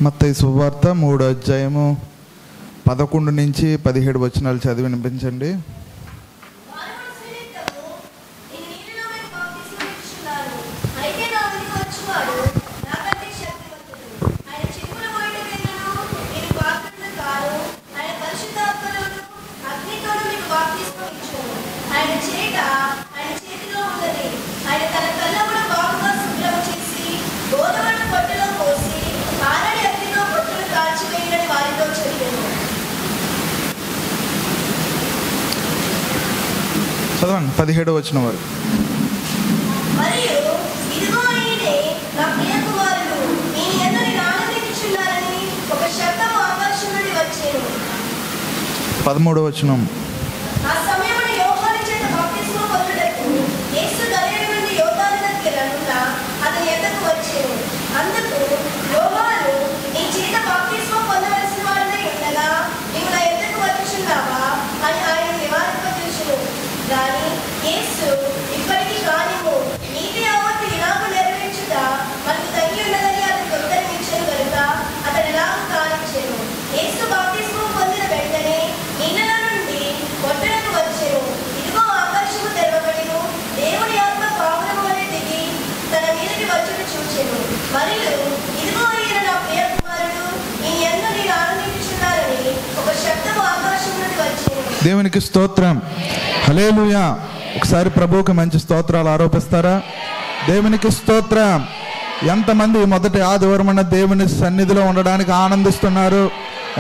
మత్తయి సువార్త 3వ అధ్యాయము 11 నుంచి 17 వచనాలు చదివి వినిపించండి. చదవండి 17వ వచనం వరకు. పదమూడవ వచనం. దేవునికి స్తోత్రం, హల్లెలూయా. ఒకసారి ప్రభువుకి మంచి స్తోత్రాలు ఆరోపిస్తారా? దేవునికి స్తోత్రం. ఎంతమంది మొదటి ఆదివారం అన్న దేవుని సన్నిధిలో ఉండడానికి ఆనందిస్తున్నారు?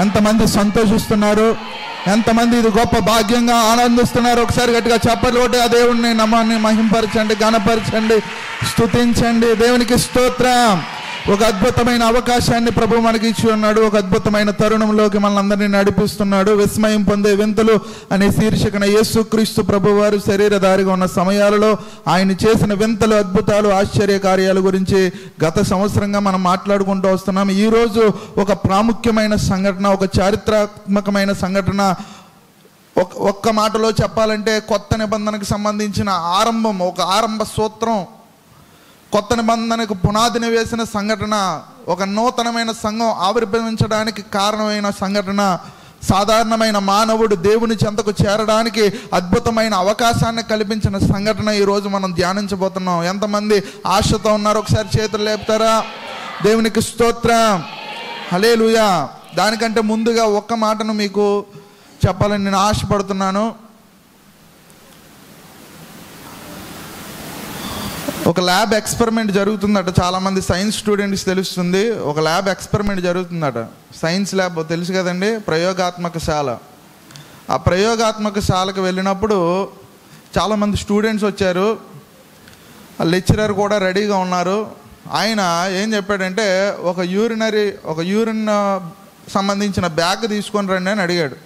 ఎంతమంది సంతోషిస్తున్నారు? ఎంతమంది ఇది గొప్ప భాగ్యంగా ఆనందిస్తున్నారు? ఒకసారి గట్టిగా చప్పట్లు కొట్టి ఆ దేవుడిని నామాన్ని మహింపరచండి, ఘనపరచండి, స్తుతించండి. దేవునికి స్తోత్రం. ఒక అద్భుతమైన అవకాశాన్ని ప్రభు మనకి ఇచ్చి ఉన్నాడు. ఒక అద్భుతమైన తరుణంలోకి మనందరినీ నడిపిస్తున్నాడు. విస్మయం పొందే వింతలు అనే శీర్షికన యేసుక్రీస్తు ప్రభు వారు శరీరధారిగా ఉన్న సమయాలలో ఆయన చేసిన వింతలు, అద్భుతాలు, ఆశ్చర్య కార్యాల గురించి గత సంవత్సరంగా మనం మాట్లాడుకుంటూ వస్తున్నాం. ఈరోజు ఒక ప్రాముఖ్యమైన సంఘటన, ఒక చారిత్రాత్మకమైన సంఘటన. ఒక్క మాటలో చెప్పాలంటే కొత్త నిబంధనకు సంబంధించిన ఆరంభం, ఒక ఆరంభ సూత్రం, కొత్త నిబంధనకు పునాదిని వేసిన సంఘటన, ఒక నూతనమైన సంఘం ఆవిర్భవించడానికి కారణమైన సంఘటన, సాధారణమైన మానవుడు దేవుని చెంతకు చేరడానికి అద్భుతమైన అవకాశాన్ని కల్పించిన సంఘటన ఈరోజు మనం ధ్యానించబోతున్నాం. ఎంతమంది ఆశతో ఉన్నారు? ఒకసారి చేతులు లేపుతారా? దేవునికి స్తోత్రం, హల్లెలూయా. దానికంటే ముందుగా ఒక్క మాటను మీకు చెప్పాలని నేను ఆశపడుతున్నాను. ఒక ల్యాబ్ ఎక్స్పెరిమెంట్ జరుగుతుందట. చాలామంది సైన్స్ స్టూడెంట్స్ తెలుస్తుంది. ఒక ల్యాబ్ ఎక్స్పెరిమెంట్ జరుగుతుందట. సైన్స్ ల్యాబ్ తెలుసు కదండి, ప్రయోగాత్మకశాల. ఆ ప్రయోగాత్మకశాలకు వెళ్ళినప్పుడు చాలామంది స్టూడెంట్స్ వచ్చారు. ఆ లెక్చరర్ కూడా రెడీగా ఉన్నారు. ఆయన ఏం చెప్పాడంటే ఒక యూరిన్ సంబంధించిన బ్యాగ్ తీసుకొని రండి అని అడిగాడు.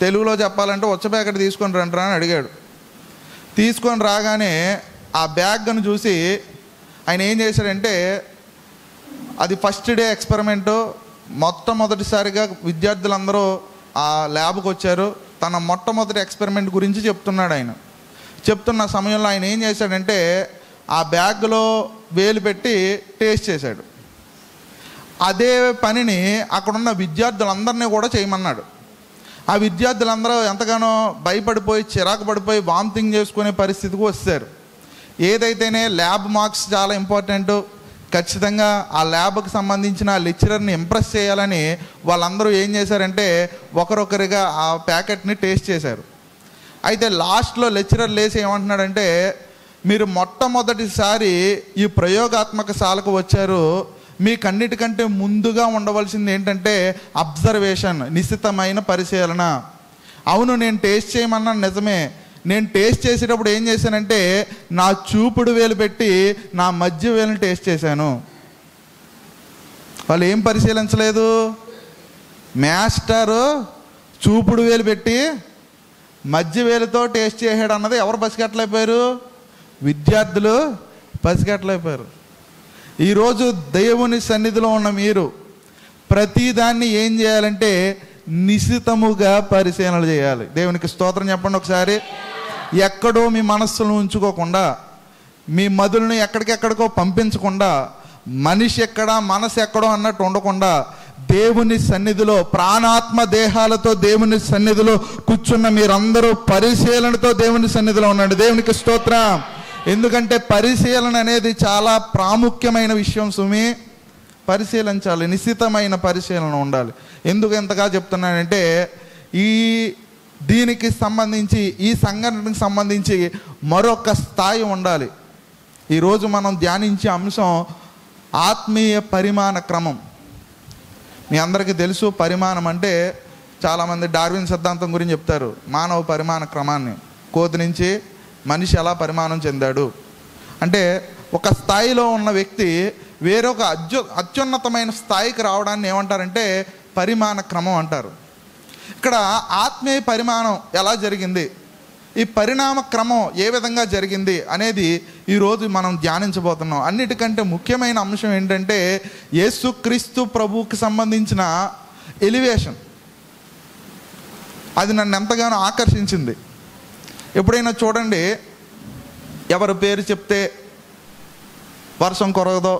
తెలుగులో చెప్పాలంటే ఉచ్చ ప్యాకెట్ తీసుకొని రండి అని అడిగాడు. తీసుకొని రాగానే ఆ బ్యాగ్ను చూసి ఆయన ఏం చేశాడంటే, అది ఫస్ట్ డే ఎక్స్పెరిమెంటు. మొట్టమొదటిసారిగా విద్యార్థులందరూ ఆ ల్యాబ్కి వచ్చారు. తన మొట్టమొదటి ఎక్స్పెరిమెంట్ గురించి చెప్తున్నాడు. ఆయన చెప్తున్న సమయంలో ఆయన ఏం చేశాడంటే ఆ బ్యాగ్లో వేలు పెట్టి టేస్ట్ చేశాడు. అదే పనిని అక్కడున్న విద్యార్థులందరినీ కూడా చేయమన్నాడు. ఆ విద్యార్థులందరూ ఎంతగానో భయపడిపోయి, చిరాకు పడిపోయి, వామిటింగ్ చేసుకునే పరిస్థితికి వచ్చారు. ఏదైతేనే ల్యాబ్ మార్క్స్ చాలా ఇంపార్టెంట్. ఖచ్చితంగా ఆ ల్యాబ్కి సంబంధించిన లెక్చరర్ని ఇంప్రెస్ చేయాలని వాళ్ళందరూ ఏం చేశారంటే ఒకరొకరిగా ఆ ప్యాకెట్ని టేస్ట్ చేశారు. అయితే లాస్ట్లో లెక్చరర్ లేచి ఏమంటున్నాడంటే, మీరు మొట్టమొదటిసారి ఈ ప్రయోగాత్మక శాలకు వచ్చారు, మీకన్నిటికంటే ముందుగా ఉండవలసింది ఏంటంటే అబ్జర్వేషన్, నిశితమైన పరిశీలన. అవును, నేను టేస్ట్ చేయమన్నా నిజమే. నేను టేస్ట్ చేసేటప్పుడు ఏం చేశానంటే నా చూపుడు వేలు పెట్టి నా మధ్య వేలుని టేస్ట్ చేశాను. వాళ్ళు ఏం పరిశీలించలేదు. మాస్టరు చూపుడు వేలు పెట్టి మధ్య వేలుతో టేస్ట్ చేసాడు అన్నది ఎవరు పసిగట్టలేకపోయారు? విద్యార్థులు పసిగట్టలేకపోయారు. ఈరోజు దేవుని సన్నిధిలో ఉన్న మీరు ప్రతిదాన్ని ఏం చేయాలంటే నిశితముగా పరిశీలన చేయాలి. దేవునికి స్తోత్రం చెప్పండి ఒకసారి. ఎక్కడో మీ మనస్సును ఉంచుకోకుండా, మీ మధులను ఎక్కడికెక్కడికో పంపించకుండా మనిషి ఎక్కడా మనసు ఎక్కడో అన్నట్టు ఉండకుండా దేవుని సన్నిధిలో ప్రాణాత్మ దేహాలతో దేవుని సన్నిధిలో కూర్చున్న మీరందరూ పరిశీలనతో దేవుని సన్నిధిలో ఉండండి. దేవునికి స్తోత్రం. ఎందుకంటే పరిశీలన అనేది చాలా ప్రాముఖ్యమైన విషయం సుమి. పరిశీలించాలి, నిశ్చితమైన పరిశీలన ఉండాలి. ఎందుకు ఎంతగా చెప్తున్నానంటే దీనికి సంబంధించి, ఈ సంఘటనకు సంబంధించి మరొక స్థాయి ఉండాలి. ఈరోజు మనం ధ్యానించే అంశం ఆత్మీయ పరిమాణ క్రమం. మీ అందరికీ తెలుసు, పరిమాణం అంటే చాలామంది డార్విన్ సిద్ధాంతం గురించి చెప్తారు. మానవ పరిమాణ క్రమాన్ని, కోతి నుంచి మనిషి ఎలా పరిమాణం చెందాడు అంటే, ఒక స్థాయిలో ఉన్న వ్యక్తి వేరొక అత్యున్నతమైన స్థాయికి రావడాన్ని ఏమంటారంటే పరిమాణ క్రమం అంటారు. ఇక్కడ ఆత్మీయ పరిమాణం ఎలా జరిగింది, ఈ పరిణామ క్రమం ఏ విధంగా జరిగింది అనేది ఈరోజు మనం ధ్యానించబోతున్నాం. అన్నిటికంటే ముఖ్యమైన అంశం ఏంటంటే యేసుక్రీస్తు ప్రభువుకి సంబంధించిన ఎలివేషన్. అది నన్ను ఎంతగానో ఆకర్షించింది. ఎప్పుడైనా చూడండి, ఎవరి పేరు చెప్తే వర్షం కురవదో,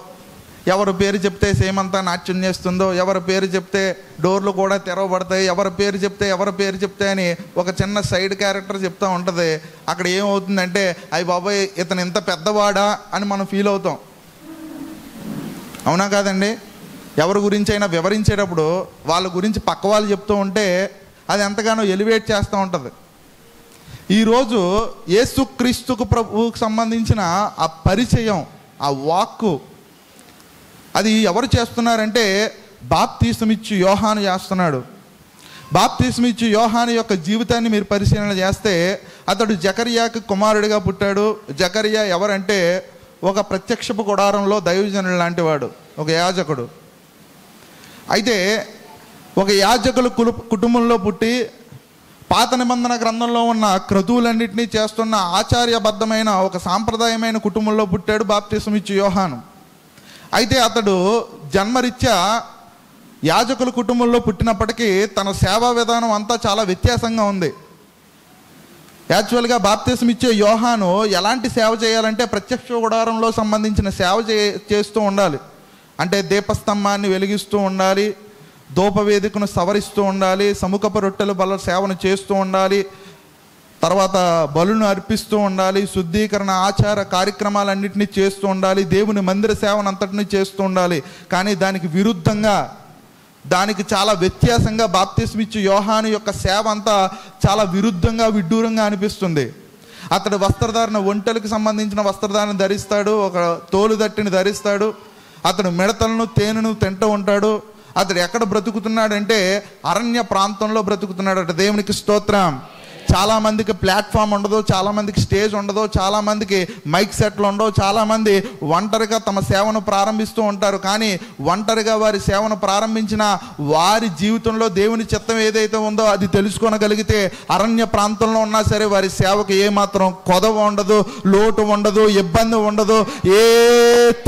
ఎవరి పేరు చెప్తే సేమంతా నాట్యం చేస్తుందో, ఎవరి పేరు చెప్తే డోర్లు కూడా తెరవబడతాయి, ఎవరి పేరు చెప్తే అని ఒక చిన్న సైడ్ క్యారెక్టర్ చెప్తూ ఉంటుంది. అక్కడ ఏమవుతుందంటే అయ్యి బాబాయ్ ఇతను ఇంత పెద్దవాడా అని మనం ఫీల్ అవుతాం. అవునా కాదండి? ఎవరి గురించి అయినా వివరించేటప్పుడు వాళ్ళ గురించి పక్క వాళ్ళు చెప్తూ ఉంటే అది ఎంతగానో ఎలివేట్ చేస్తూ ఉంటుంది. ఈరోజు యేసుక్రీస్తుకు ప్రభువుకు సంబంధించిన ఆ పరిచయం, ఆ వాక్కు, అది ఎవరు చేస్తున్నారంటే బాప్తీసమిచ్చి యోహాను చేస్తున్నాడు. బాప్తీసమిచ్చి యోహాను యొక్క జీవితాన్ని మీరు పరిశీలన చేస్తే అతడు జకర్యాకి కుమారుడిగా పుట్టాడు. జకర్యా ఎవరంటే ఒక ప్రత్యక్షపు గుడారంలో దైవజనుడు లాంటి వాడు, ఒక యాజకుడు. అయితే ఒక యాజకుల కుటుంబంలో పుట్టి పాత నిబంధన గ్రంథంలో ఉన్న క్రతువులన్నింటినీ చేస్తున్న ఆచార్యబద్ధమైన ఒక సాంప్రదాయమైన కుటుంబంలో పుట్టాడు బాప్తీసమిచ్చి యోహాను. అయితే అతడు జన్మరీత్యా యాజకుల కుటుంబంలో పుట్టినప్పటికీ తన సేవా విధానం అంతా చాలా వ్యత్యాసంగా ఉంది. యాక్చువల్గా బాప్తీసమిచ్చే యోహాను ఎలాంటి సేవ చేయాలంటే ప్రత్యక్ష గుడారంలో సంబంధించిన సేవ చేస్తూ ఉండాలి. అంటే దీపస్తంభాన్ని వెలిగిస్తూ ఉండాలి, ధూపవేదికను సవరిస్తూ ఉండాలి, సముఖపు రొట్టెల బల సేవను చేస్తూ ఉండాలి, తర్వాత బలును అర్పిస్తూ ఉండాలి, శుద్ధీకరణ ఆచార కార్యక్రమాలన్నింటినీ చేస్తూ ఉండాలి, దేవుని మందిర సేవను అంతటినీ చేస్తూ ఉండాలి. కానీ దానికి విరుద్ధంగా, దానికి చాలా వ్యత్యాసంగా బాప్తిస్మిచ్చే యోహాను యొక్క సేవ అంతా చాలా విరుద్ధంగా, విడ్డూరంగా అనిపిస్తుంది. అతడు వస్త్రధారణ, ఒంటెలకు సంబంధించిన వస్త్రధారణ ధరిస్తాడు, ఒక తోలు దట్టిని ధరిస్తాడు, అతడు మిడతలను తేనెను తింటూ ఉంటాడు. అతడు ఎక్కడ బ్రతుకుతున్నాడంటే అరణ్య ప్రాంతంలో బ్రతుకుతున్నాడట. దేవునికి స్తోత్రం. చాలామందికి ప్లాట్ఫామ్ ఉండదు, చాలామందికి స్టేజ్ ఉండదు, చాలామందికి మైక్ సెట్లు ఉండవు, చాలామంది ఒంటరిగా తమ సేవను ప్రారంభిస్తూ ఉంటారు. కానీ ఒంటరిగా వారి సేవను ప్రారంభించిన వారి జీవితంలో దేవుని చిత్తం ఏదైతే ఉందో అది తెలుసుకోగలిగితే అరణ్య ప్రాంతంలో ఉన్నా సరే వారి సేవకు ఏమాత్రం కొదవ ఉండదు, లోటు ఉండదు, ఇబ్బంది ఉండదు, ఏ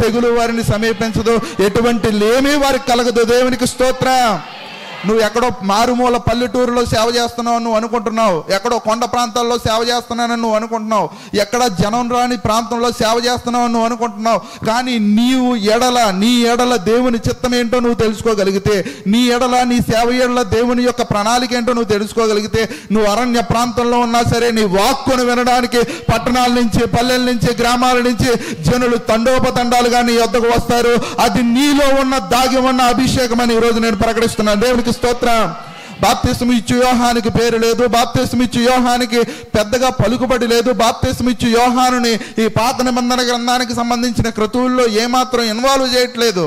తెగులు వారిని సమీపించదు, ఎటువంటి లేమి వారికి కలగదు. దేవునికి స్తోత్రం. నువ్వు ఎక్కడో మారుమూల పల్లెటూరులో సేవ చేస్తున్నావు నువ్వు అనుకుంటున్నావు, ఎక్కడో కొండ ప్రాంతాల్లో సేవ చేస్తున్నానని నువ్వు అనుకుంటున్నావు, ఎక్కడ జనం రాని ప్రాంతంలో సేవ చేస్తున్నావు నువ్వు అనుకుంటున్నావు. కానీ నీ ఎడల దేవుని చిత్తం ఏంటో నువ్వు తెలుసుకోగలిగితే, నీ సేవ ఎడల దేవుని యొక్క ప్రణాళిక ఏంటో నువ్వు తెలుసుకోగలిగితే, నువ్వు అరణ్య ప్రాంతంలో ఉన్నా సరే నీ వాక్కును వినడానికి పట్టణాల నుంచి, పల్లెల నుంచి, గ్రామాల నుంచి జనులు తండోపతండాలుగా నీ వద్దకు వస్తారు. అది నీలో ఉన్న దాగి ఉన్న అభిషేకం అని ఈరోజు నేను ప్రకటిస్తున్నాను. దేవునికి స్తోత్రం. బాప్తిస్మిచ్చు యోహానికి పేరు లేదు, బాప్తిస్మిచ్చు యోహానికి పెద్దగా పలుకుబడి లేదు. బాప్తిస్మిచ్చు యోహానుని ఈ పాత నిబంధన గ్రంథానికి సంబంధించిన క్రతువుల్లో ఏమాత్రం ఇన్వాల్వ్ చేయట్లేదు.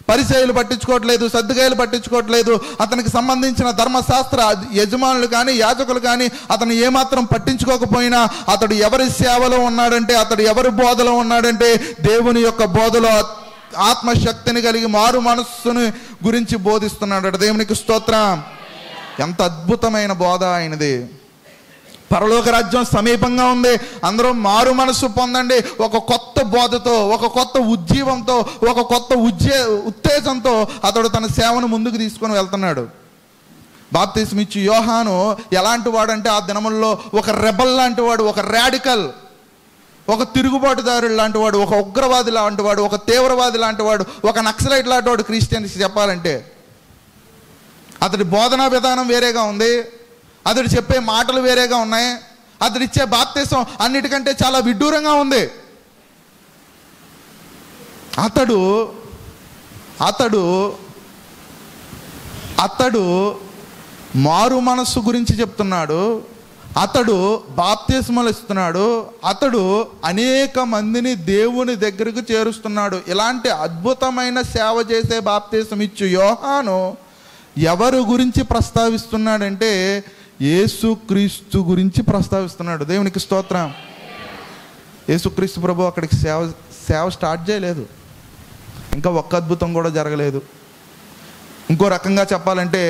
పరిచయులు పట్టించుకోవట్లేదు, సద్దుకాయలు పట్టించుకోవట్లేదు, అతనికి సంబంధించిన ధర్మశాస్త్ర యజమానులు కానీ యాజకులు కానీ అతను ఏమాత్రం పట్టించుకోకపోయినా అతడు ఎవరి సేవలో ఉన్నాడంటే, అతడు ఎవరి బోధలో ఉన్నాడంటే దేవుని యొక్క బోధలో ఆత్మశక్తిని కలిగి మారు మనస్సుని గురించి బోధిస్తున్నాడు. దేవునికి స్తోత్రం. ఎంత అద్భుతమైన బోధ ఆయనది. పరలోక రాజ్యం సమీపంగా ఉంది, అందరూ మారు మనస్సు పొందండి. ఒక కొత్త బోధతో, ఒక కొత్త ఉజ్జీవంతో, ఒక కొత్త ఉత్తేజంతో అతడు తన సేవను ముందుకు తీసుకొని వెళ్తున్నాడు. బాప్తిస్మిచ్చు యోహాను ఎలాంటి వాడంటే ఆ దినముల్లో ఒక రెబల్ లాంటి వాడు, ఒక రాడికల్. ఒక తిరుగుబాటుదారుడు లాంటి వాడు, ఒక ఉగ్రవాది లాంటి వాడు, ఒక తీవ్రవాది లాంటి వాడు, ఒక నక్సలైట్ లాంటి వాడు క్రిస్టియన్స్ చెప్పాలంటే. అతడి బోధనా విధానం వేరేగా ఉంది, అతడు చెప్పే మాటలు వేరేగా ఉన్నాయి, అతడు ఇచ్చే బాప్తిసం అన్నిటికంటే చాలా విడ్డూరంగా ఉంది. అతడు అతడు అతడు మారు మనస్సు గురించి చెప్తున్నాడు, అతడు బాప్తిస్మలు ఇస్తున్నాడు, అతడు అనేక మందిని దేవుని దగ్గరకు చేరుస్తున్నాడు. ఇలాంటి అద్భుతమైన సేవ చేసే బాప్తిసం ఇచ్చు యోహాను ఎవరు గురించి ప్రస్తావిస్తున్నాడంటే యేసుక్రీస్తు గురించి ప్రస్తావిస్తున్నాడు. దేవునికి స్తోత్రం. యేసుక్రీస్తు ప్రభు అక్కడికి సేవ స్టార్ట్ చేయలేదు, ఇంకా ఒక్క అద్భుతం కూడా జరగలేదు. ఇంకో రకంగా చెప్పాలంటే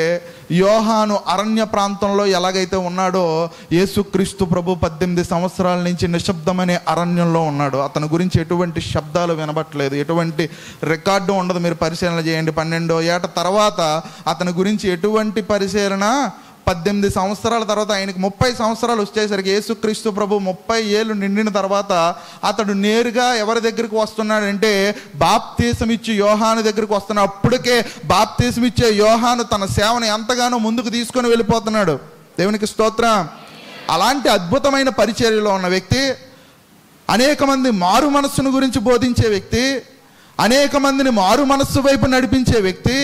యోహాను అరణ్య ప్రాంతంలో ఎలాగైతే ఉన్నాడో యేసుక్రీస్తు ప్రభు 18 సంవత్సరాల నుంచి నిశ్శబ్దమనే అరణ్యంలో ఉన్నాడు. అతని గురించి ఎటువంటి శబ్దాలు వినబట్టలేదు, ఎటువంటి రికార్డు ఉండదు. మీరు పరిశీలన చేయండి. 12వ ఏట తర్వాత అతని గురించి ఎటువంటి పరిశీలన 18 సంవత్సరాల తర్వాత ఆయనకి 30 సంవత్సరాలు వచ్చేసరికి యేసుక్రీస్తు ప్రభు 30 ఏళ్ళు నిండిన తర్వాత అతడు నేరుగా ఎవరి దగ్గరికి వస్తున్నాడంటే బాప్తీసం ఇచ్చి యోహాను దగ్గరికి వస్తున్నాడు. అప్పటికే బాప్తీసం ఇచ్చే యోహాను తన సేవను ఎంతగానో ముందుకు తీసుకొని వెళ్ళిపోతున్నాడు. దేవునికి స్తోత్రం. అలాంటి అద్భుతమైన పరిచర్యలో ఉన్న వ్యక్తి, అనేక మంది మారు మనస్సును గురించి బోధించే వ్యక్తి, అనేక మందిని మారు మనస్సు వైపు నడిపించే వ్యక్తి.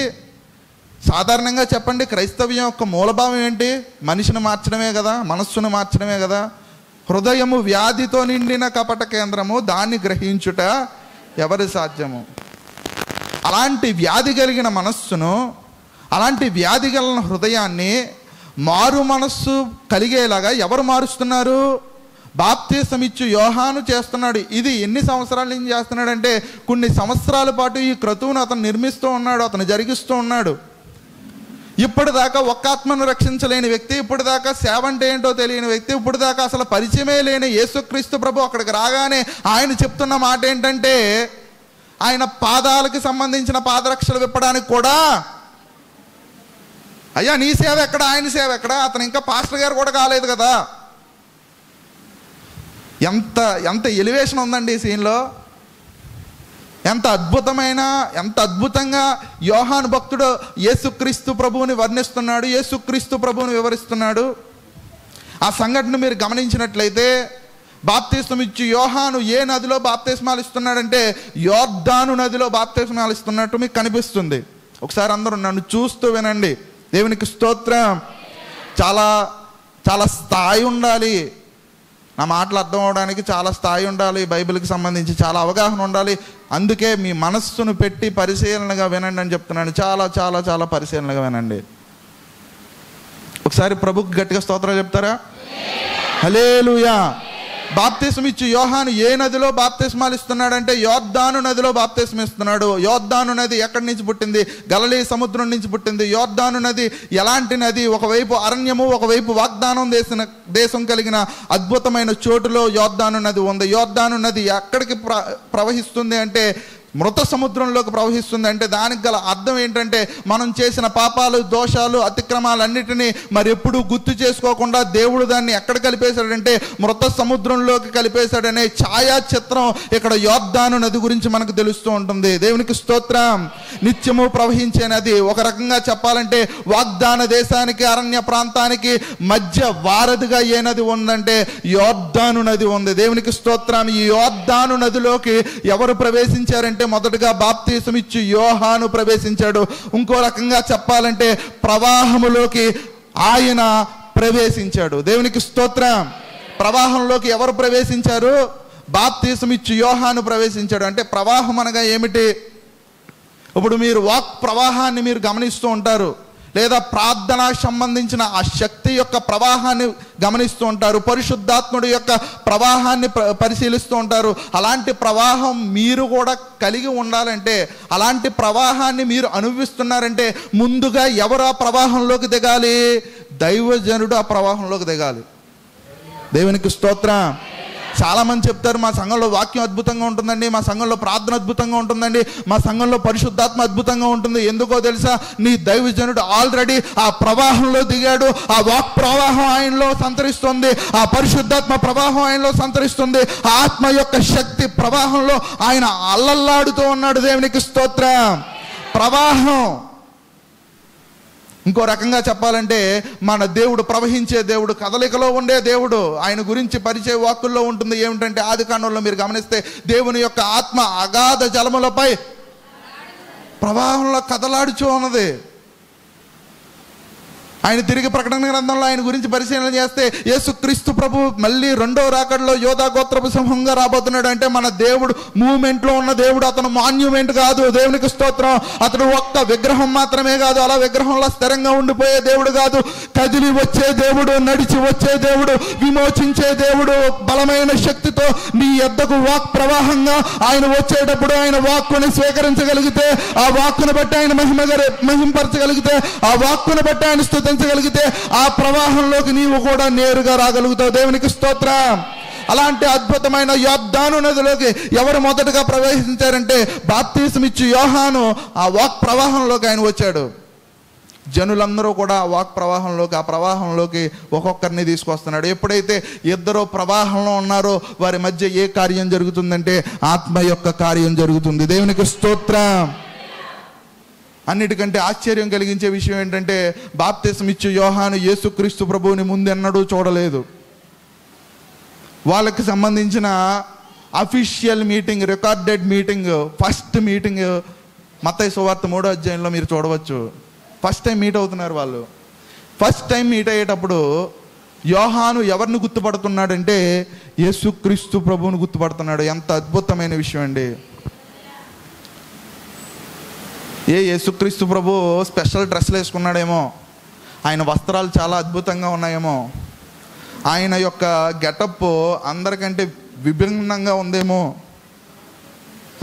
సాధారణంగా చెప్పండి, క్రైస్తవ్యం యొక్క మూలభావం ఏంటి? మనిషిని మార్చడమే కదా, మనస్సును మార్చడమే కదా. హృదయము వ్యాధితో నిండిన కపట కేంద్రము, దాన్ని గ్రహించుట ఎవరి సాధ్యము? అలాంటి వ్యాధి కలిగిన మనస్సును, అలాంటి వ్యాధి కలిగిన హృదయాన్ని మారు మనస్సు కలిగేలాగా ఎవరు మారుస్తున్నారు? బాప్తిసం ఇచ్చు యోహాను చేస్తున్నాడు. ఇది ఎన్ని సంవత్సరాల నుంచి చేస్తున్నాడంటే కొన్ని సంవత్సరాల పాటు ఈ క్రతువును అతను నిర్మిస్తూ ఉన్నాడు, అతను జరిగిస్తూ ఉన్నాడు. ఇప్పటిదాకా ఒక్క ఆత్మను రక్షించలేని వ్యక్తి, ఇప్పటిదాకా సేవ అంటే ఏంటో తెలియని వ్యక్తి, ఇప్పటిదాకా అసలు పరిచయమే లేని యేసుక్రీస్తు ప్రభు అక్కడికి రాగానే ఆయన చెప్తున్న మాట ఏంటంటే ఆయన పాదాలకు సంబంధించిన పాదరక్షలు విప్పడానికి కూడా, అయ్యా నీ సేవ ఎక్కడ, ఆయన సేవ ఎక్కడ? అతను ఇంకా పాస్టర్ గారు కూడా కాలేదు కదా. ఎంత ఎలివేషన్ ఉందండి ఈ సీన్లో. ఎంత అద్భుతంగా యోహాను భక్తుడు యేసుక్రీస్తు ప్రభువుని వర్ణిస్తున్నాడు, యేసుక్రీస్తు ప్రభువుని వివరిస్తున్నాడు. ఆ సంఘటన మీరు గమనించినట్లయితే బాప్తిస్మం ఇచ్చి యోహాను ఏ నదిలో బాప్తిస్మాలు ఇస్తున్నాడంటే యోర్దాను నదిలో బాప్తిస్మాలు ఇస్తున్నట్టు మీకు కనిపిస్తుంది. ఒకసారి అందరూ నన్ను చూస్తూ వినండి. దేవునికి స్తోత్రం. చాలా చాలా స్థాయి ఉండాలి, నా మాటలు అర్థం అవడానికి చాలా స్థాయి ఉండాలి, బైబిల్కి సంబంధించి చాలా అవగాహన ఉండాలి. అందుకే మీ మనస్సును పెట్టి పరిశీలనగా వినండి అని చెప్తున్నాను. చాలా చాలా చాలా పరిశీలనగా వినండి. ఒకసారి ప్రభుకి గట్టిగా స్తోత్రాలు చెప్తారా? హల్లెలూయా. బాప్తిస్మం ఇచ్చి యోహాను ఏ నదిలో బాప్తిస్మాలు ఇస్తున్నాడంటే యోర్దాను నదిలో బాప్తిస్మం ఇస్తున్నాడు. యోర్దాను నది ఎక్కడి నుంచి పుట్టింది? గలిలీ సముద్రం నుంచి పుట్టింది. యోర్దాను నది ఎలాంటి నది? ఒకవైపు అరణ్యము, ఒకవైపు వాగ్దానం దేశం కలిగిన అద్భుతమైన చోటులో యోర్దాను నది ఉంది. యోర్దాను నది ఎక్కడికి ప్రవహిస్తుంది అంటే మృత సముద్రంలోకి ప్రవహిస్తుంది. అంటే దానికి గల అర్థం ఏంటంటే మనం చేసిన పాపాలు, దోషాలు, అతిక్రమాలన్నిటినీ మరి ఎప్పుడు గుర్తు చేసుకోకుండా దేవుడు దాన్ని ఎక్కడ కలిపేశాడంటే మృత సముద్రంలోకి కలిపేశాడనే ఛాయాచిత్రం ఇక్కడ యోర్దాను నది గురించి మనకు తెలుస్తూ ఉంటుంది. దేవునికి స్తోత్రం. నిత్యము ప్రవహించే నది. ఒక రకంగా చెప్పాలంటే వాగ్దాన దేశానికి, అరణ్య ప్రాంతానికి మధ్య వారధిగా ఏ నది ఉందంటే యోర్దాను నది ఉంది. దేవునికి స్తోత్రం. ఈ యోర్దాను నదిలోకి ఎవరు ప్రవేశించారంటే మొదటగా బాప్తిసం ఇచ్చి యోహాను ప్రవేశించాడు. ఇంకో రకంగా చెప్పాలంటే ప్రవాహములోకి ఆయన ప్రవేశించాడు. దేవునికి స్తోత్రం. ప్రవాహంలోకి ఎవరు ప్రవేశించారు? బాప్తిసం ఇచ్చి యోహాను ప్రవేశించాడు. అంటే ప్రవాహం అనగా ఏమిటి? ఇప్పుడు మీరు వాక్ ప్రవాహాన్ని మీరు గమనిస్తూ ఉంటారు, లేదా ప్రార్థన సంబంధించిన ఆ శక్తి యొక్క ప్రవాహాన్ని గమనిస్తూ ఉంటారు, పరిశుద్ధాత్ముడి యొక్క ప్రవాహాన్ని పరిశీలిస్తూ ఉంటారు. అలాంటి ప్రవాహం మీరు కూడా కలిగి ఉండాలంటే, అలాంటి ప్రవాహాన్ని మీరు అనుభవిస్తున్నారంటే ముందుగా ఎవరు ఆ ప్రవాహంలోకి దిగాలి? దైవజనుడు ఆ ప్రవాహంలోకి దిగాలి. దేవునికి స్తోత్రం. చాలామంది చెప్తారు మా సంఘంలో వాక్యం అద్భుతంగా ఉంటుందండి, మా సంఘంలో ప్రార్థన అద్భుతంగా ఉంటుందండి, మా సంఘంలో పరిశుద్ధాత్మ అద్భుతంగా ఉంటుంది. ఎందుకో తెలుసా? నీ దైవజనుడు ఆల్రెడీ ఆ ప్రవాహంలో దిగాడు. ఆ వాక్ ప్రవాహం ఆయనలో సంతరిస్తుంది, ఆ పరిశుద్ధాత్మ ప్రవాహం ఆయనలో సంతరిస్తుంది, ఆ ఆత్మ యొక్క శక్తి ప్రవాహంలో ఆయన అల్లల్లాడుతూ ఉన్నాడు. దేవునికి స్తోత్రం. ప్రవాహం. ఇంకో రకంగా చెప్పాలంటే మన దేవుడు ప్రవహించే దేవుడు, కదలికలో ఉండే దేవుడు. ఆయన గురించి పరిచయ వాక్కుల్లో ఉంటుంది ఏమిటంటే, ఆదికాండంలో మీరు గమనిస్తే దేవుని యొక్క ఆత్మ అగాధ జలములపై ప్రవాహంలో కదలాడుచూ ఉన్నది. ఆయన తిరిగి ప్రకటన గ్రంథంలో ఆయన గురించి పరిశీలన చేస్తే యేసుక్రీస్తు ప్రభు మళ్ళీ రెండో రాకడలో యోధా గోత్రపు సింహంగా రాబోతున్నాడు. అంటే మన దేవుడు మూమెంట్లో ఉన్న దేవుడు, అతను మాన్యుమెంట్ కాదు. దేవునికి స్తోత్రం. అతడు ఒక్క విగ్రహం మాత్రమే కాదు, అలా విగ్రహంలో స్థిరంగా ఉండిపోయే దేవుడు కాదు. కదిలి వచ్చే దేవుడు, నడిచి వచ్చే దేవుడు, విమోచించే దేవుడు. బలమైన శక్తితో నీ యొద్దకు వాక్ ప్రవాహంగా ఆయన వచ్చేటప్పుడు ఆయన వాక్కుని స్వీకరించగలిగితే, ఆ వాక్కును బట్టి ఆయన మహింపరచగలిగితే, ఆ వాక్కును బట్టి ఆయన స్తుతించగలిగితే ఆ ప్రవాహంలోకి నీవు కూడా నేరుగా రాగలుగుతావు. దేవునికి స్తోత్రం. అలాంటి అద్భుతమైన యొర్దాను నదిలోకి ఎవరు మొదటగా ప్రవేశించారంటే బాప్తిస్మిచ్చు యోహాను. ఆ వాక్ ప్రవాహంలోకి ఆయన వచ్చాడు. జనులందరూ కూడా ఆ వాక్ ప్రవాహంలోకి, ఆ ప్రవాహంలోకి ఒక్కొక్కరిని తీసుకొస్తున్నాడు. ఎప్పుడైతే ఇద్దరు ప్రవాహంలో ఉన్నారో వారి మధ్య ఏ కార్యం జరుగుతుందంటే ఆత్మ యొక్క కార్యం జరుగుతుంది. దేవునికి స్తోత్రం. అన్నిటికంటే ఆశ్చర్యం కలిగించే విషయం ఏంటంటే బాప్తిస్మిచ్చు యోహాను యేసుక్రీస్తు ప్రభువుని ముందెన్నడూ చూడలేదు. వాళ్ళకి సంబంధించిన official meeting, recorded meeting, first meeting మత్తయి సువార్త 3వ అధ్యాయంలో మీరు చూడవచ్చు. ఫస్ట్ టైం మీట్ అవుతున్నారు వాళ్ళు. ఫస్ట్ టైం మీట్ అయ్యేటప్పుడు యోహాను ఎవరిని గుర్తుపడుతున్నాడంటే యేసుక్రీస్తు ప్రభువుని గుర్తుపడుతున్నాడు. ఎంత అద్భుతమైన విషయం అండి. యేసుక్రీస్తు ప్రభు స్పెషల్ డ్రెస్సులు వేసుకున్నాడేమో, ఆయన వస్త్రాలు చాలా అద్భుతంగా ఉన్నాయేమో, ఆయన యొక్క గెటప్ అందరికంటే విభిన్నంగా ఉందేమో,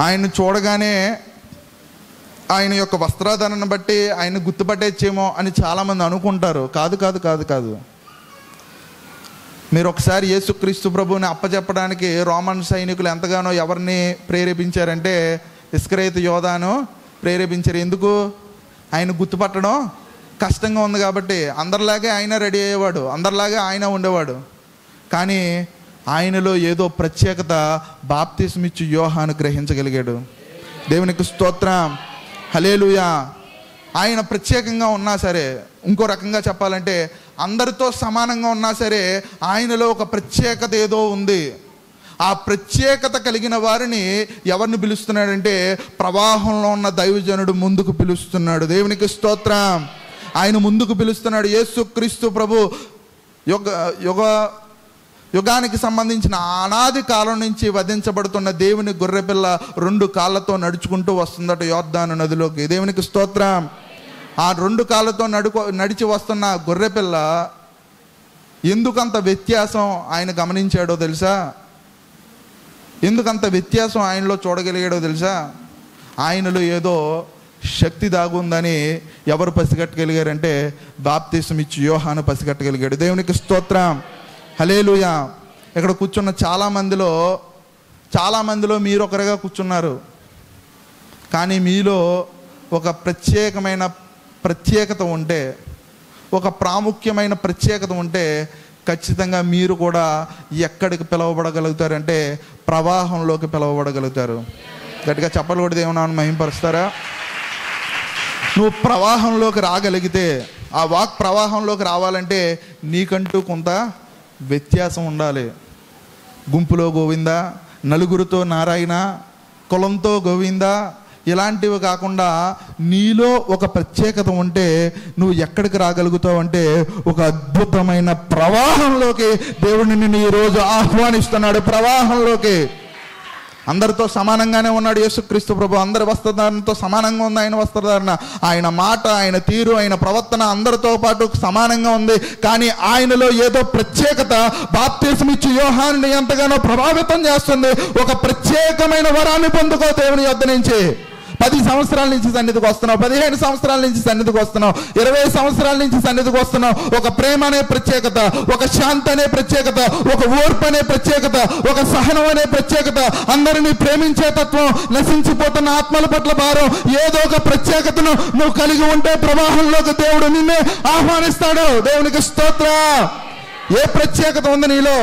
ఆయన చూడగానే ఆయన యొక్క వస్త్రాధారణ బట్టి ఆయన గుర్తుపట్టేచ్చేమో అని చాలామంది అనుకుంటారు. కాదు కాదు కాదు కాదు మీరు ఒకసారి యేసుక్రీస్తు ప్రభువుని అప్పచెప్పడానికి రోమన్ సైనికులు ఎంతగానో ఎవరిని ప్రేరేపించారంటే ఇస్కరియోతు యోధాను ప్రేరేపించారు. ఎందుకు? ఆయన గుర్తుపట్టడం కష్టంగా ఉంది కాబట్టి. అందరిలాగే ఆయన రెడీ అయ్యేవాడు, అందరిలాగే ఆయన ఉండేవాడు. కానీ ఆయనలో ఏదో ప్రత్యేకత బాప్తిస్మిచ్చు యోహాను గ్రహించగలిగాడు. దేవునికి స్తోత్రం. హల్లెలూయా. ఆయన ప్రత్యేకంగా ఉన్నా సరే, ఇంకో రకంగా చెప్పాలంటే అందరితో సమానంగా ఉన్నా సరే ఆయనలో ఒక ప్రత్యేకత ఏదో ఉంది. ఆ ప్రత్యేకత కలిగిన వారిని ఎవరిని పిలుస్తున్నాడంటే ప్రవాహంలో ఉన్న దైవజనుడు ముందుకు పిలుస్తున్నాడు. దేవునికి స్తోత్రం. ఆయన ముందుకు పిలుస్తున్నాడు. యేసుక్రీస్తు ప్రభు యుగానికి సంబంధించిన అనాది కాలం నుంచి వధించబడుతున్న దేవుని గొర్రెపిల్ల 2 కాళ్ళతో నడుచుకుంటూ వస్తుందట యొర్దాను నదిలోకి. దేవునికి స్తోత్రం. ఆ 2 కాళ్ళతో నడిచి వస్తున్న గొర్రెపిల్ల ఎందుకంత వ్యత్యాసం ఆయన గమనించాడో తెలుసా? ఎందుకంత వ్యత్యాసం ఆయనలో చూడగలిగాడో తెలుసా? ఆయనలో ఏదో శక్తి దాగుందని ఎవరు పసిగట్టగలిగారంటే బాప్తిస్మిచ్చు యోహాను పసిగట్టగలిగాడు. దేవునికి స్తోత్రం. హల్లెలూయా. ఇక్కడ కూర్చున్న చాలామందిలో మీరు ఒకరిగా కూర్చున్నారు. కానీ మీలో ఒక ప్రత్యేకత ఉంటే, ఒక ప్రాముఖ్యమైన ప్రత్యేకత ఉంటే ఖచ్చితంగా మీరు కూడా ఎక్కడికి పిలువబడగలుగుతారంటే ప్రవాహంలోకి పిలువబడగలుగుతారు. గట్టిగా చెప్పలు కూడా దేవుని నామమున మహిమపరుస్తారా? నువ్వు ప్రవాహంలోకి రాగలిగితే, ఆ వాక్ ప్రవాహంలోకి రావాలంటే నీకంటూ కొంత వ్యత్యాసం ఉండాలి. గుంపులో గోవిందా, నలుగురితో నారాయణ, కులంతో గోవిందా ఇలాంటివి కాకుండా నీలో ఒక ప్రత్యేకత ఉంటే నువ్వు ఎక్కడికి రాగలుగుతావు అంటే ఒక అద్భుతమైన ప్రవాహంలోకి దేవుడు నిన్ను ఈరోజు ఆహ్వానిస్తున్నాడు. ప్రవాహంలోకి. అందరితో సమానంగానే ఉన్నాడు యేసుక్రీస్తు ప్రభు. అందరి వస్త్రధారణతో సమానంగా ఉంది ఆయన వస్త్రధారణ. ఆయన మాట, ఆయన తీరు, ఆయన ప్రవర్తన అందరితో పాటు సమానంగా ఉంది. కానీ ఆయనలో ఏదో ప్రత్యేకత బాప్తిస్మిచ్చు యోహానుని ఎంతగానో ప్రభావితం చేస్తుంది. ఒక ప్రత్యేకమైన వరాన్ని పొందుకో దేవుని యొద్ద నుంచి. 10 సంవత్సరాల నుంచి సన్నిధికి వస్తున్నావు, 15 సంవత్సరాల నుంచి సన్నిధికి వస్తున్నావు, 20 సంవత్సరాల నుంచి సన్నిధికి వస్తున్నావు. ఒక ప్రేమ అనే ప్రత్యేకత, ఒక శాంతి అనే ప్రత్యేకత, ఒక ఓర్పు అనే ప్రత్యేకత, ఒక సహనం అనే ప్రత్యేకత, అందరినీ ప్రేమించే తత్వం, నశించిపోతున్న ఆత్మల పట్ల భారం, ఏదో ఒక ప్రత్యేకతను నువ్వు కలిగి ఉంటే ప్రవాహంలోకి దేవుడు నిన్నే ఆహ్వానిస్తాడు. దేవునికి స్తోత్రం. ఏ ప్రత్యేకత ఉంది నీలో?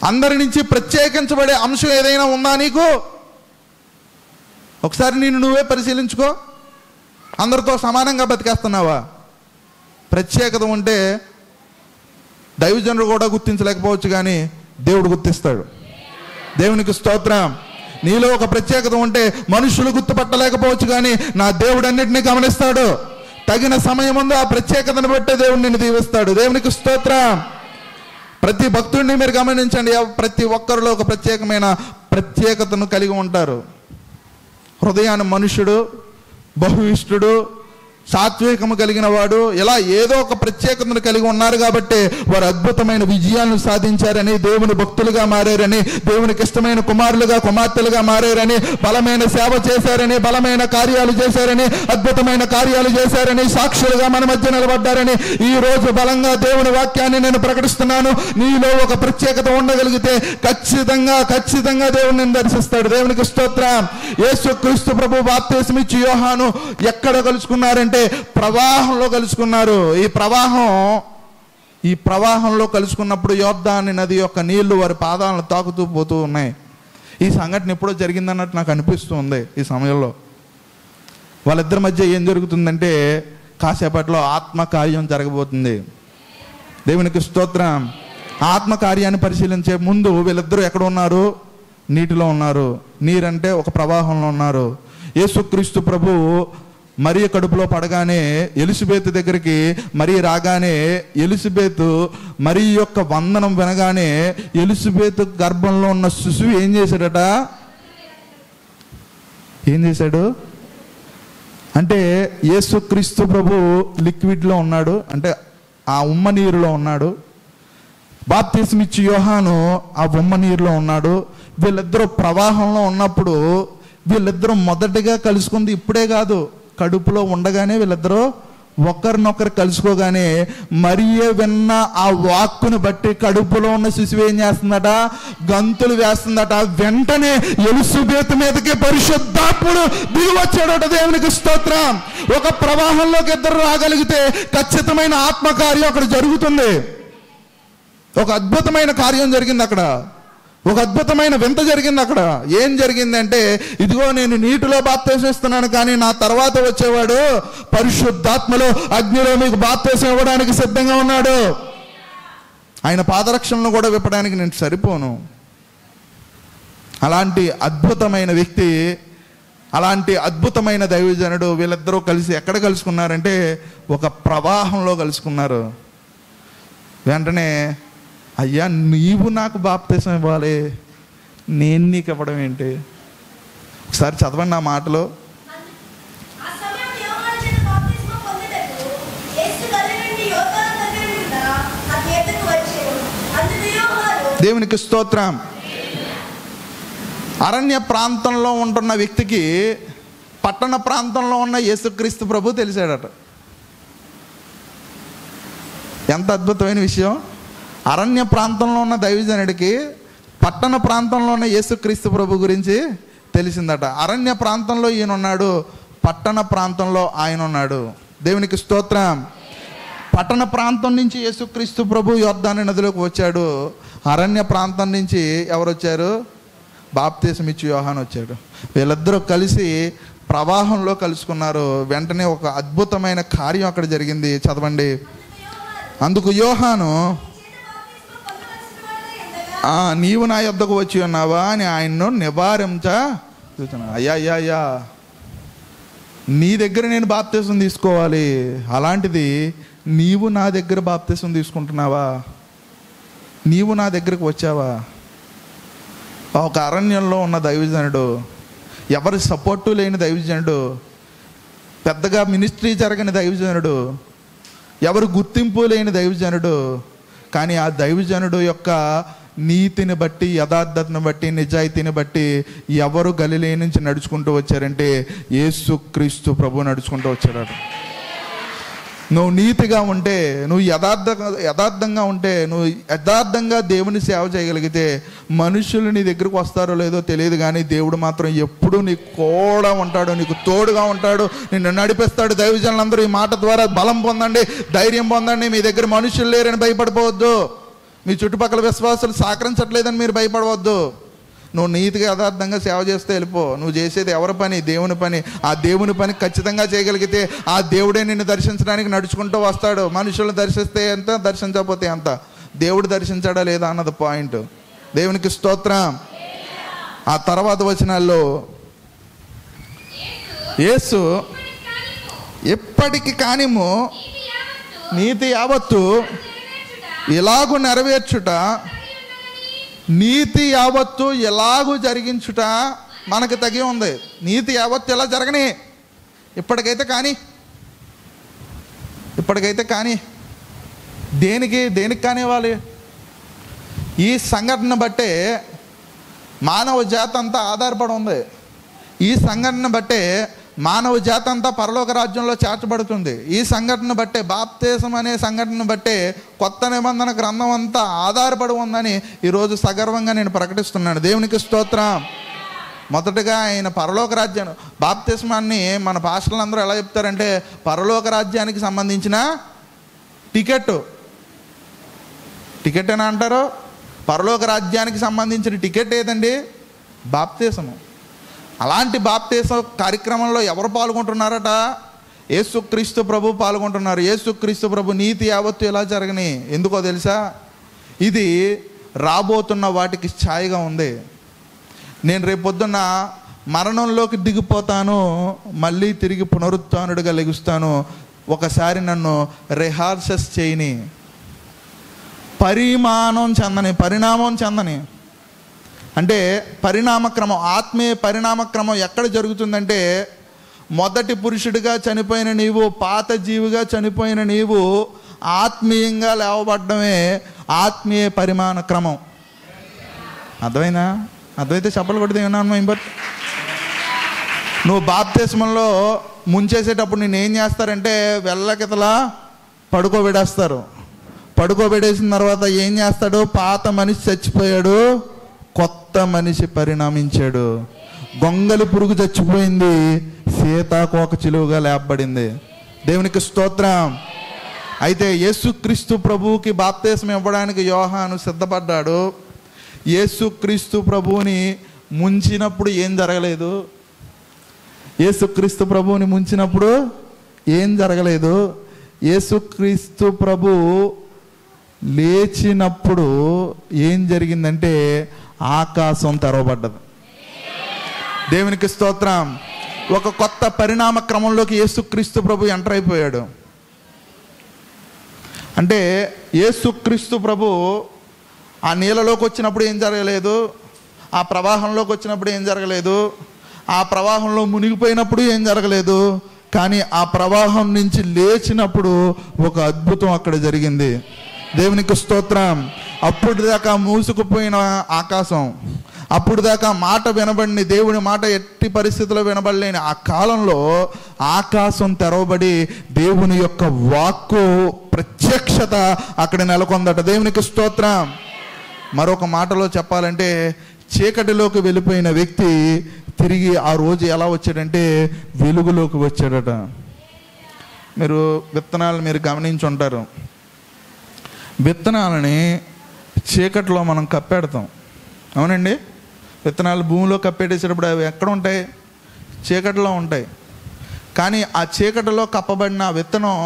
అందరి నుంచి ప్రత్యేకించబడే అంశం ఏదైనా ఉందా నీకు? ఒకసారి నిన్ను నువ్వే పరిశీలించుకో. అందరితో సమానంగా బతికేస్తున్నావా? ప్రత్యేకత ఉంటే దైవజనుడు కూడా గుర్తించలేకపోవచ్చు, కానీ దేవుడు గుర్తిస్తాడు. దేవునికి స్తోత్రం. నీలో ఒక ప్రత్యేకత ఉంటే మనుషులు గుర్తుపట్టలేకపోవచ్చు, కానీ నా దేవుడు అన్నిటినీ గమనిస్తాడు. తగిన సమయం ముందు ఆ ప్రత్యేకతను బట్టే దేవుడు నిన్ను దీవిస్తాడు. దేవునికి స్తోత్రం. ప్రతి భక్తుడిని మీరు గమనించండి, ప్రతి ఒక్కరిలో ఒక ప్రత్యేకతను కలిగి ఉంటారు. హృదయాన్ని మనుషుడు, బహుయిష్టుడు, సాత్వికము కలిగిన వాడు, ఇలా ఏదో ఒక ప్రత్యేకతను కలిగి ఉన్నారు కాబట్టి వారు అద్భుతమైన విజయాలను సాధించారని, దేవుని భక్తులుగా మారారని, దేవునికి ఇష్టమైన కుమారులుగా కుమార్తెలుగా మారారని, బలమైన సేవ చేశారని, బలమైన కార్యాలు చేశారని, అద్భుతమైన కార్యాలు చేశారని, సాక్షులుగా మన మధ్య నిలబడ్డారని ఈ రోజు బలంగా దేవుని వాక్యాన్ని నేను ప్రకటిస్తున్నాను. నీలో ఒక ప్రత్యేకత ఉండగలిగితే ఖచ్చితంగా దేవుని దర్శిస్తాడు. దేవునికి స్తోత్రం. యేసుక్రీస్తు ప్రభు బాప్తిస్మిచ్చి యోహాను ఎక్కడ కలుసుకున్నారంటే ప్రవాహంలో కలుసుకున్నారు. ఈ ప్రవాహంలో కలుసుకున్నప్పుడు యోర్దాను నది యొక్క నీళ్లు వారి పాదాలను తాకుతూ పోతూ ఉన్నాయి. ఈ సంఘటన ఎప్పుడో జరిగిందన్నట్టు నాకు అనిపిస్తూ ఉంది. ఈ సమయంలో వాళ్ళిద్దరి మధ్య ఏం జరుగుతుందంటే కాసేపట్లో ఆత్మకార్యం జరగబోతుంది. దేవునికి స్తోత్రం. ఆత్మకార్యాన్ని పరిశీలించే ముందు వీళ్ళిద్దరూ ఎక్కడ ఉన్నారు? నీటిలో ఉన్నారు. నీరంటే ఒక ప్రవాహంలో ఉన్నారు. యేసుక్రీస్తు ప్రభు మరియ కడుపులో పడగానే ఎలిజబెత్ దగ్గరికి మరి రాగానే ఎలిజబెత్ మరి యొక్క వందనం వినగానే ఎలిజబెత్ గర్భంలో ఉన్న శిశువు ఏం చేశాడట? ఏం చేశాడు అంటే యేసుక్రీస్తు ప్రభు లిక్విడ్లో ఉన్నాడు, అంటే ఆ ఉమ్మ నీరులో ఉన్నాడు. బాప్తిస్మిచ్చి యోహాను ఆ ఉమ్మ నీరులో ఉన్నాడు. వీళ్ళిద్దరూ ప్రవాహంలో ఉన్నప్పుడు వీళ్ళిద్దరూ మొదటిగా కలుసుకుంది ఇప్పుడే కాదు, కడుపులో ఉండగానే వీళ్ళిద్దరూ ఒకరినొకరు కలుసుకోగానే మరియే విన్న ఆ వాక్కును బట్టి కడుపులో ఉన్న శిశువు ఏం చేస్తుందట? గంతులు వేస్తుందట. వెంటనే ఎలిజబెత్ మీదకి పరిశుద్ధాత్ముడు దిగి వచ్చాడట. దేవునికి స్తోత్రం. ఒక ప్రవాహంలోకి ఇద్దరు రాగలిగితే ఖచ్చితమైన ఆత్మకార్యం అక్కడ జరుగుతుంది. ఒక అద్భుతమైన కార్యం జరిగింది అక్కడ. ఒక అద్భుతమైన వింత జరిగింది అక్కడ. ఏం జరిగిందంటే, ఇదిగో నేను నీటిలో బాప్తిసం ఇస్తున్నాను, కానీ నా తర్వాత వచ్చేవాడు పరిశుద్ధాత్మలో అగ్నిలో మీకు బాప్తిసం ఇవ్వడానికి సిద్ధంగా ఉన్నాడు. ఆయన పాదరక్షణను కూడా విప్పడానికి నేను సరిపోను. అలాంటి అద్భుతమైన వ్యక్తి, అలాంటి అద్భుతమైన దైవజనుడు వీళ్ళిద్దరూ కలిసి ఎక్కడ కలుసుకున్నారంటే ఒక ప్రవాహంలో కలుసుకున్నారు. వెంటనే, అయ్యా నీవు నాకు బాప్తిసం ఇవ్వాలి, నేను నీకు ఇవ్వడం ఏంటి? ఒకసారి చదవండి ఆ మాటలో. దేవునికి స్తోత్రం. అరణ్య ప్రాంతంలో ఉంటున్న వ్యక్తికి పట్టణ ప్రాంతంలో ఉన్న యేసుక్రీస్తు ప్రభు తెలిసాడట. ఎంత అద్భుతమైన విషయం. అరణ్య ప్రాంతంలో ఉన్న దైవజనుడికి పట్టణ ప్రాంతంలో ఉన్న యేసుక్రీస్తు ప్రభు గురించి తెలిసిందట. అరణ్య ప్రాంతంలో ఈయన ఉన్నాడు, పట్టణ ప్రాంతంలో ఆయన ఉన్నాడు. దేవునికి స్తోత్రం. పట్టణ ప్రాంతం నుంచి యేసుక్రీస్తు ప్రభు యోర్దాను నదిలోకి వచ్చాడు. అరణ్య ప్రాంతం నుంచి ఎవరు వచ్చారు? బాప్తిసం ఇచ్చి యోహాను వచ్చాడు. వీళ్ళిద్దరూ కలిసి ప్రవాహంలో కలుసుకున్నారు. వెంటనే ఒక అద్భుతమైన కార్యం అక్కడ జరిగింది. చదవండి. అందుకు యోహాను, నీవు నా యొద్దకు వచ్చి ఉన్నావా అని ఆయన్ను నివారించుచున్నాను. అయ్యా నీ దగ్గర నేను బాప్తిసం తీసుకోవాలి, అలాంటిది నీవు నా దగ్గర బాప్తిసం తీసుకుంటున్నావా? నీవు నా దగ్గరకు వచ్చావా? ఒక అరణ్యంలో ఉన్న దైవజనుడు, ఎవరి సపోర్టు లేని దైవజనుడు, పెద్దగా మినిస్ట్రీ జరగని దైవజనుడు, ఎవరు గుర్తింపు లేని దైవజనుడు, కానీ ఆ దైవజనుడు యొక్క నీతిని బట్టి, యథార్థతను బట్టి, నిజాయితీని బట్టి ఎవరు గలిలయ నుంచి నడుచుకుంటూ వచ్చారంటే యేసుక్రీస్తు ప్రభు నడుచుకుంటూ వచ్చాడు. నువ్వు నీతిగా ఉంటే, నువ్వు యథార్థంగా ఉంటే, నువ్వు యథార్థంగా దేవుని సేవ చేయగలిగితే మనుషులు నీ దగ్గరకు వస్తారో లేదో తెలియదు, కానీ దేవుడు మాత్రం ఎప్పుడూ నీకు కూడా ఉంటాడు, నీకు తోడుగా ఉంటాడు, నిన్ను నడిపిస్తాడు. దైవజనులందరూ ఈ మాట ద్వారా బలం పొందండి, ధైర్యం పొందండి. మీ దగ్గర మనుషులు లేరని భయపడిపోవద్దు, మీ చుట్టుపక్కల విశ్వాసాలు సహకరించట్లేదని మీరు భయపడవద్దు. నువ్వు నీతిగా యథార్థంగా సేవ చేస్తే వెళ్ళిపో. నువ్వు చేసేది ఎవరి పని? దేవుని పని. ఆ దేవుని పని ఖచ్చితంగా చేయగలిగితే ఆ దేవుడే నిన్ను దర్శించడానికి నడుచుకుంటూ వస్తాడు. మనుషులను దర్శిస్తే ఎంత, దర్శించకపోతే ఎంత. దేవుడు దర్శించాడా లేదా అన్నది పాయింట్. దేవునికి స్తోత్రం. ఆ తర్వాత వచనాల్లో యేసు ఎప్పటికి కానిము నీతి యావత్తు ఇలాగు నెరవేర్చుట, నీతి యావత్తు ఎలాగూ జరిగించుట మనకు తగి ఉంది. నీతి యావత్తు ఎలా జరగని, ఇప్పటికైతే కానీ దేనికి కానివ్వాలి? ఈ సంఘటన బట్టే మానవ జాతి అంతా ఆధారపడి ఉంది. ఈ సంఘటన బట్టే మానవ జాతి అంతా పరలోక రాజ్యంలో చేర్చబడుతుంది. ఈ సంఘటన బట్టే, బాప్తిసం అనే సంఘటన బట్టే కొత్త నిబంధన గ్రంథం అంతా ఆధారపడి ఉందని ఈరోజు సగర్వంగా నేను ప్రకటిస్తున్నాను. దేవునికి స్తోత్రం. మొదటగా ఆయన పరలోక రాజ్యాన్ని, బాప్తిస్మాన్ని మన పాస్టర్లు అందరూ ఎలా చెప్తారంటే పరలోక రాజ్యానికి సంబంధించిన టికెట్ అని అంటారు. పరలోక రాజ్యానికి సంబంధించిన టికెట్ ఏదండి? బాప్తిసము. అలాంటి బాప్తిసం కార్యక్రమంలో ఎవరు పాల్గొంటున్నారట? యేసుక్రీస్తు ప్రభు పాల్గొంటున్నారు. యేసుక్రీస్తు ప్రభు నీతి యావత్తు ఎలా జరగని, ఎందుకో తెలుసా? ఇది రాబోతున్న వాటికి ఛాయగా ఉంది. నేను రేపొద్దున్న మరణంలోకి దిగిపోతాను, మళ్ళీ తిరిగి పునరుత్థానుడిగా లెగుస్తాను. ఒకసారి నన్ను రిహార్సల్స్ చేయని, పరిణామం చెందని అంటే పరిణామక్రమం, ఆత్మీయ పరిణామక్రమం ఎక్కడ జరుగుతుందంటే, మొదటి పురుషుడిగా చనిపోయిన నీవు, పాత జీవిగా చనిపోయిన నీవు ఆత్మీయంగా లేవబడ్డమే ఆత్మీయ పరిమాణ క్రమం. అర్థమైతే చెప్పలు కొడితే ఏమన్నా. నువ్వు బాప్తిస్మంలో ముంచేసేటప్పుడు నేనేం చేస్తారంటే వెళ్ళకితలా పడుకోబెడేసిన తర్వాత ఏం చేస్తాడు? పాత మనిషి చచ్చిపోయాడు, కొత్త మనిషి పరిణామించాడు. గొంగలి పురుగు చచ్చిపోయింది, సీతాకోక చిలువగా లేపబడింది. దేవునికి స్తోత్రం. అయితే యేసుక్రీస్తు ప్రభువుకి బాప్తిసం ఇవ్వడానికి యోహాను సిద్ధపడ్డాడు. యేసుక్రీస్తు ప్రభువుని ముంచినప్పుడు ఏం జరగలేదు. యేసుక్రీస్తు ప్రభువుని ముంచినప్పుడు ఏం జరగలేదు. యేసుక్రీస్తు ప్రభు లేచినప్పుడు ఏం జరిగిందంటే ఆకాశం తెరవబడ్డది. దేవునికి స్తోత్రం. ఒక కొత్త పరిణామ క్రమంలోకి యేసుక్రీస్తు ప్రభు ఎంటర్ అయిపోయాడు. అంటే యేసుక్రీస్తు ప్రభు ఆ నీళ్ళలోకి వచ్చినప్పుడు ఏం జరగలేదు, ఆ ప్రవాహంలోకి వచ్చినప్పుడు ఏం జరగలేదు, ఆ ప్రవాహంలో మునిగిపోయినప్పుడు ఏం జరగలేదు. కానీ ఆ ప్రవాహం నుంచి లేచినప్పుడు ఒక అద్భుతం అక్కడ జరిగింది. దేవునికి స్తోత్రం. అప్పుడు దాకా మూసుకుపోయిన ఆకాశం, అప్పుడు దాకా మాట వినబడిన దేవుని మాట ఎట్టి పరిస్థితుల్లో వినబడలేని ఆ కాలంలో ఆకాశం తెరవబడి దేవుని యొక్క వాక్కు ప్రత్యక్షత అక్కడ నెలకొందట. దేవునికి స్తోత్రం. మరొక మాటలో చెప్పాలంటే చీకటిలోకి వెళ్ళిపోయిన వ్యక్తి తిరిగి ఆ రోజు ఎలా వచ్చాడంటే వెలుగులోకి వచ్చాడట. మీరు విత్తనాలు మీరు గమనించి ఉంటారు. విత్తనాలని చీకటిలో మనం కప్పెడతాం, అవునండి. విత్తనాలు భూమిలో కప్పెట్టేసేటప్పుడు అవి ఎక్కడ ఉంటాయి? చీకటిలో ఉంటాయి. కానీ ఆ చీకటిలో కప్పబడిన విత్తనం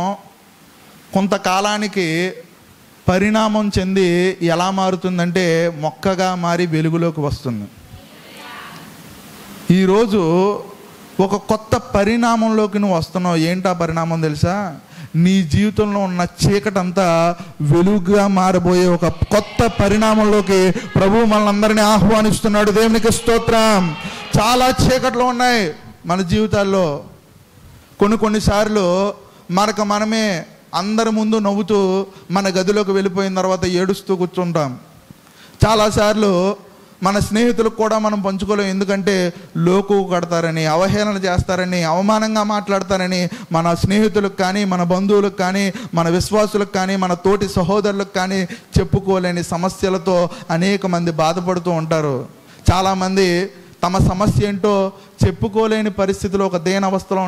కొంతకాలానికి పరిణామం చెంది ఎలా మారుతుందంటే మొక్కగా మారి వెలుగులోకి వస్తుంది. ఈరోజు ఒక కొత్త పరిణామంలోకి నువ్వు వస్తున్నావు. ఏంటా పరిణామం తెలుసా? నీ జీవితంలో ఉన్న చీకటంతా వెలుగుగా మారబోయే ఒక కొత్త పరిణామంలోకి ప్రభువు మనందరినీ ఆహ్వానిస్తున్నాడు. దేవునికి స్తోత్రం. చాలా చీకట్లు ఉన్నాయి మన జీవితాల్లో. కొన్నిసార్లు మనమే అందరి ముందు నవ్వుతూ మన గదిలోకి వెళ్ళిపోయిన తర్వాత ఏడుస్తూ కూర్చుంటాం. చాలాసార్లు మన స్నేహితులకు కూడా మనం పంచుకోలేం. ఎందుకంటే లోకు కడతారని, అవహేళన చేస్తారని, అవమానంగా మాట్లాడతారని మన స్నేహితులకు కానీ, మన బంధువులకు కానీ, మన విశ్వాసులకు కానీ, మన తోటి సహోదరులకు కానీ చెప్పుకోలేని సమస్యలతో అనేక మంది బాధపడుతూ ఉంటారు. చాలామంది తమ సమస్య ఏంటో చెప్పుకోలేని పరిస్థితిలో ఒక దీనావస్థలో